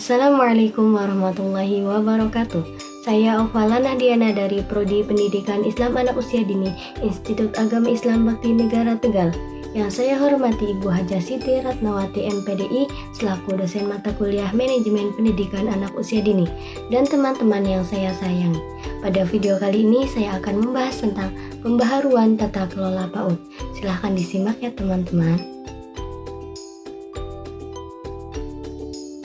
Assalamualaikum warahmatullahi wabarakatuh. Saya Aufala Nahdiana dari Prodi Pendidikan Islam Anak Usia Dini, Institut Agama Islam Bakti Negara Tegal. Yang saya hormati Ibu Hajah Siti Ratnawati MPDI selaku dosen mata kuliah Manajemen Pendidikan Anak Usia Dini dan teman-teman yang saya sayangi. Pada video kali ini saya akan membahas tentang pembaharuan tata kelola PAUD. Silahkan disimak ya teman-teman.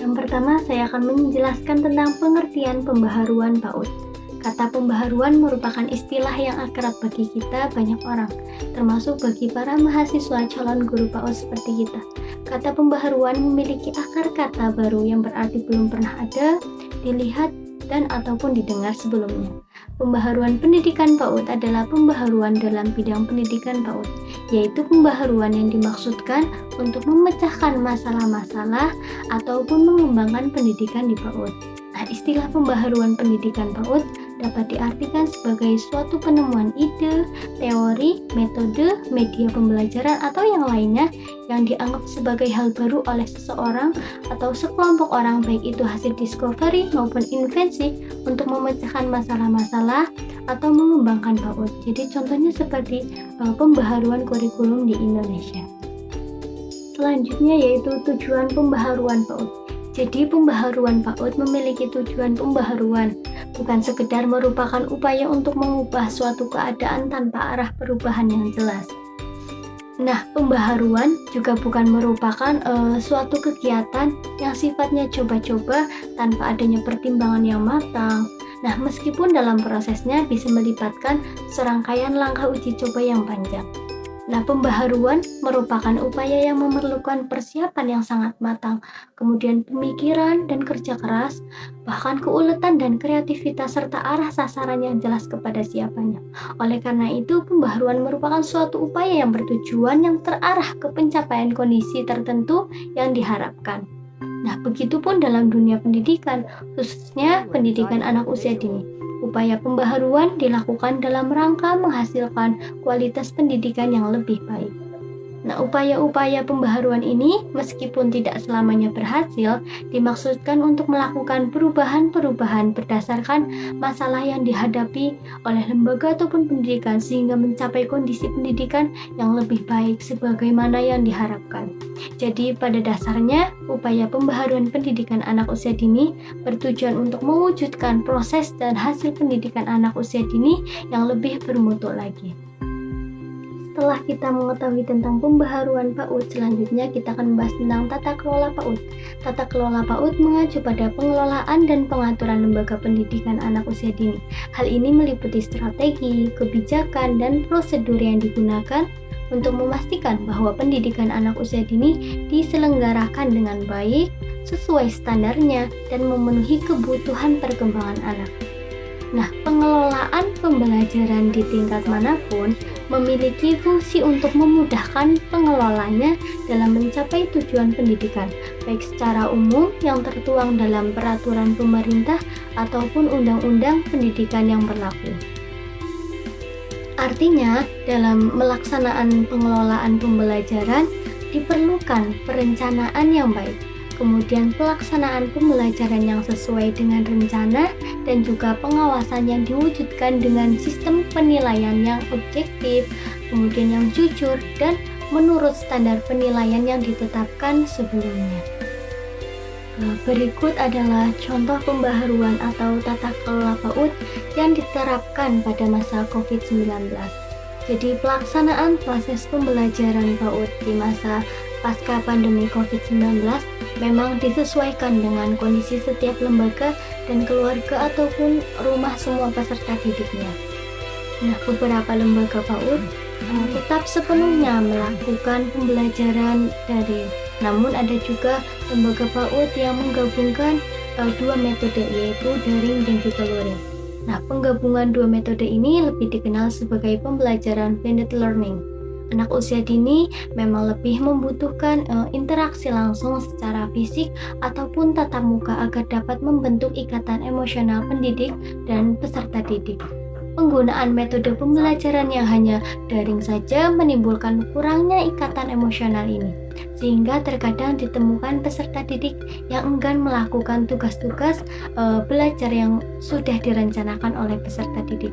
Yang pertama, saya akan menjelaskan tentang pengertian pembaharuan PAUD. Kata pembaharuan merupakan istilah yang akrab bagi kita banyak orang, termasuk bagi para mahasiswa calon guru PAUD seperti kita. Kata pembaharuan memiliki akar kata baru yang berarti belum pernah ada, dilihat, dan ataupun didengar sebelumnya. Pembaharuan pendidikan PAUD adalah pembaharuan dalam bidang pendidikan PAUD, yaitu pembaharuan yang dimaksudkan untuk memecahkan masalah-masalah ataupun mengembangkan pendidikan di PAUD. Nah, istilah pembaharuan pendidikan PAUD dapat diartikan sebagai suatu penemuan ide, teori, metode, media pembelajaran atau yang lainnya yang dianggap sebagai hal baru oleh seseorang atau sekelompok orang, baik itu hasil discovery maupun invensi untuk memecahkan masalah-masalah atau mengembangkan PAUD. Jadi contohnya seperti pembaharuan kurikulum di Indonesia. Selanjutnya yaitu tujuan pembaharuan PAUD. Jadi pembaharuan PAUD memiliki tujuan pembaharuan, bukan sekedar merupakan upaya untuk mengubah suatu keadaan tanpa arah perubahan yang jelas. Nah, pembaharuan juga bukan merupakan suatu kegiatan yang sifatnya coba-coba tanpa adanya pertimbangan yang matang. Nah, meskipun dalam prosesnya bisa melibatkan serangkaian langkah uji coba yang panjang. Nah, pembaharuan merupakan upaya yang memerlukan persiapan yang sangat matang, kemudian pemikiran dan kerja keras, bahkan keuletan dan kreativitas serta arah sasaran yang jelas kepada siapanya. Oleh karena itu, pembaharuan merupakan suatu upaya yang bertujuan yang terarah ke pencapaian kondisi tertentu yang diharapkan. Nah, begitupun dalam dunia pendidikan, khususnya pendidikan anak usia dini. Upaya pembaharuan dilakukan dalam rangka menghasilkan kualitas pendidikan yang lebih baik. Nah, upaya-upaya pembaharuan ini meskipun tidak selamanya berhasil, dimaksudkan untuk melakukan perubahan-perubahan berdasarkan masalah yang dihadapi oleh lembaga ataupun pendidikan sehingga mencapai kondisi pendidikan yang lebih baik sebagaimana yang diharapkan. Jadi pada dasarnya, upaya pembaharuan pendidikan anak usia dini bertujuan untuk mewujudkan proses dan hasil pendidikan anak usia dini yang lebih bermutu lagi. Setelah kita mengetahui tentang pembaharuan PAUD, selanjutnya kita akan membahas tentang tata kelola PAUD. Tata kelola PAUD mengacu pada pengelolaan dan pengaturan lembaga pendidikan anak usia dini. Hal ini meliputi strategi, kebijakan, dan prosedur yang digunakan untuk memastikan bahwa pendidikan anak usia dini diselenggarakan dengan baik, sesuai standarnya, dan memenuhi kebutuhan perkembangan anak. Nah, pengelolaan pembelajaran di tingkat manapun memiliki fungsi untuk memudahkan pengelolanya dalam mencapai tujuan pendidikan, baik secara umum yang tertuang dalam peraturan pemerintah ataupun undang-undang pendidikan yang berlaku. Artinya, dalam melaksanaan pengelolaan pembelajaran diperlukan perencanaan yang baik, kemudian pelaksanaan pembelajaran yang sesuai dengan rencana, dan juga pengawasan yang diwujudkan dengan sistem penilaian yang objektif, kemudian yang jujur, dan menurut standar penilaian yang ditetapkan sebelumnya. Berikut adalah contoh pembaharuan atau tata kelola PAUD yang diterapkan pada masa COVID-19. Jadi pelaksanaan proses pembelajaran PAUD di masa pasca pandemi COVID-19 memang disesuaikan dengan kondisi setiap lembaga dan keluarga ataupun rumah semua peserta didiknya. Nah, beberapa lembaga PAUD tetap sepenuhnya melakukan pembelajaran daring. Namun ada juga lembaga PAUD yang menggabungkan dua metode, yaitu daring dan juga luring. Nah, penggabungan dua metode ini lebih dikenal sebagai pembelajaran blended learning. Anak usia dini memang lebih membutuhkan interaksi langsung secara fisik ataupun tatap muka agar dapat membentuk ikatan emosional pendidik dan peserta didik. Penggunaan metode pembelajaran yang hanya daring saja menimbulkan kurangnya ikatan emosional ini. sehingga terkadang ditemukan peserta didik yang enggan melakukan tugas-tugas belajar yang sudah direncanakan oleh peserta didik.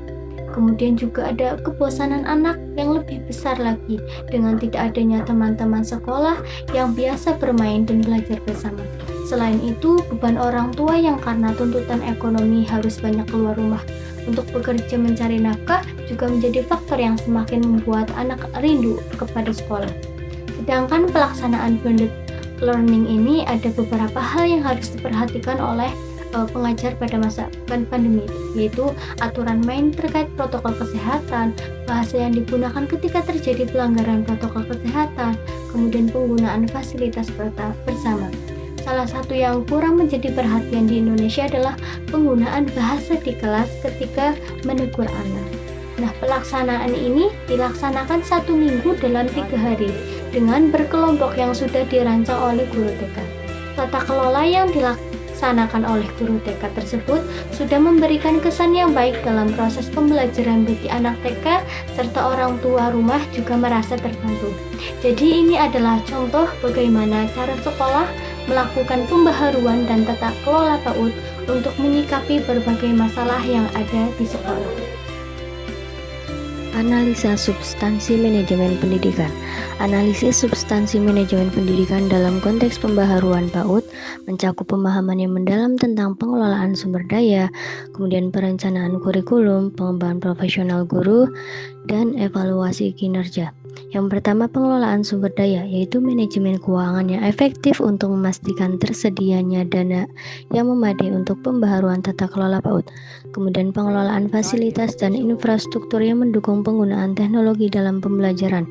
Kemudian juga ada kebosanan anak yang lebih besar lagi dengan tidak adanya teman-teman sekolah yang biasa bermain dan belajar bersama. Selain itu, beban orang tua yang karena tuntutan ekonomi harus banyak keluar rumah untuk bekerja mencari nafkah juga menjadi faktor yang semakin membuat anak rindu kepada sekolah. Sedangkan pelaksanaan blended learning ini ada beberapa hal yang harus diperhatikan oleh pengajar pada masa pandemi, yaitu aturan main terkait protokol kesehatan, bahasa yang digunakan ketika terjadi pelanggaran protokol kesehatan, kemudian penggunaan fasilitas bersama. Salah satu yang kurang menjadi perhatian di Indonesia adalah penggunaan bahasa di kelas ketika menegur anak. Nah, pelaksanaan ini dilaksanakan 1 minggu dalam 3 hari dengan berkelompok yang sudah dirancang oleh guru TK. Tata kelola yang dilaksanakan oleh guru TK tersebut sudah memberikan kesan yang baik dalam proses pembelajaran bagi anak TK serta orang tua rumah juga merasa terbantu. Jadi ini adalah contoh bagaimana cara sekolah melakukan pembaharuan dan tata kelola PAUD untuk menyikapi berbagai masalah yang ada di sekolah. Analisa substansi manajemen pendidikan. Analisis substansi manajemen pendidikan dalam konteks pembaharuan PAUD mencakup pemahaman yang mendalam tentang pengelolaan sumber daya, kemudian perencanaan kurikulum, pengembangan profesional guru, dan evaluasi kinerja. Yang pertama, pengelolaan sumber daya, yaitu manajemen keuangan yang efektif untuk memastikan tersedianya dana yang memadai untuk pembaharuan tata kelola PAUD. Kemudian pengelolaan fasilitas dan infrastruktur yang mendukung penggunaan teknologi dalam pembelajaran.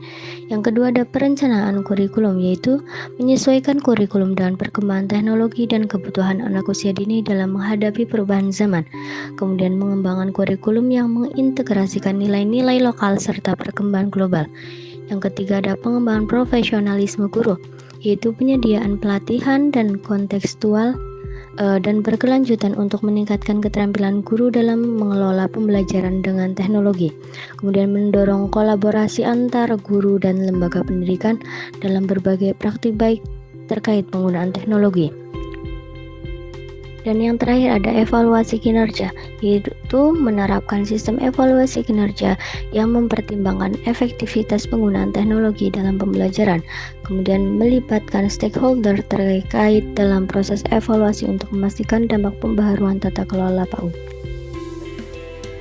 Yang kedua ada perencanaan kurikulum, yaitu menyesuaikan kurikulum dengan perkembangan teknologi dan kebutuhan anak usia dini dalam menghadapi perubahan zaman. Kemudian mengembangkan kurikulum yang mengintegrasikan nilai-nilai lokal serta perkembangan global. Yang ketiga ada pengembangan profesionalisme guru, yaitu penyediaan pelatihan dan kontekstual dan berkelanjutan untuk meningkatkan keterampilan guru dalam mengelola pembelajaran dengan teknologi. Kemudian mendorong kolaborasi antar guru dan lembaga pendidikan dalam berbagai praktik baik terkait penggunaan teknologi. Dan yang terakhir ada evaluasi kinerja, yaitu menerapkan sistem evaluasi kinerja yang mempertimbangkan efektivitas penggunaan teknologi dalam pembelajaran, kemudian melibatkan stakeholder terkait dalam proses evaluasi untuk memastikan dampak pembaharuan tata kelola PAUD.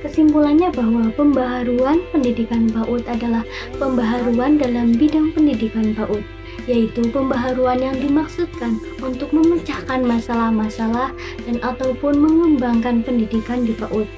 Kesimpulannya bahwa pembaharuan pendidikan PAUD adalah pembaharuan dalam bidang pendidikan PAUD, yaitu pembaharuan yang dimaksudkan untuk memecahkan masalah-masalah dan ataupun mengembangkan pendidikan di PAUD.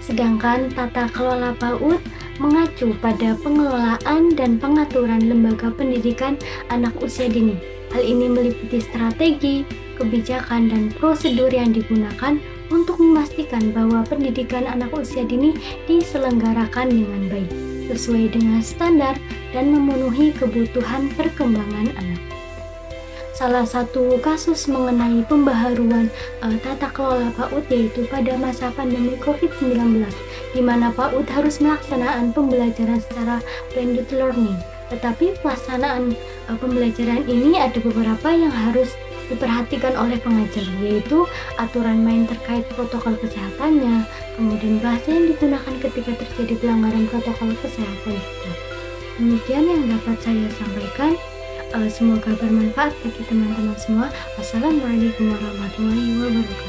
Sedangkan tata kelola PAUD mengacu pada pengelolaan dan pengaturan lembaga pendidikan anak usia dini. Hal ini meliputi strategi, kebijakan, dan prosedur yang digunakan untuk memastikan bahwa pendidikan anak usia dini diselenggarakan dengan baik, sesuai dengan standar dan memenuhi kebutuhan perkembangan anak. Salah satu kasus mengenai pembaharuan tata kelola PAUD yaitu pada masa pandemi COVID-19, di mana PAUD harus melaksanakan pembelajaran secara blended learning. Tetapi pelaksanaan pembelajaran ini ada beberapa yang harus diperhatikan oleh pengajar, yaitu aturan main terkait protokol kesehatannya, kemudian bahasa yang digunakan ketika terjadi pelanggaran protokol kesehatan juga. Demikian yang dapat saya sampaikan. Semoga bermanfaat bagi teman-teman semua. Wassalamualaikum warahmatullahi wabarakatuh.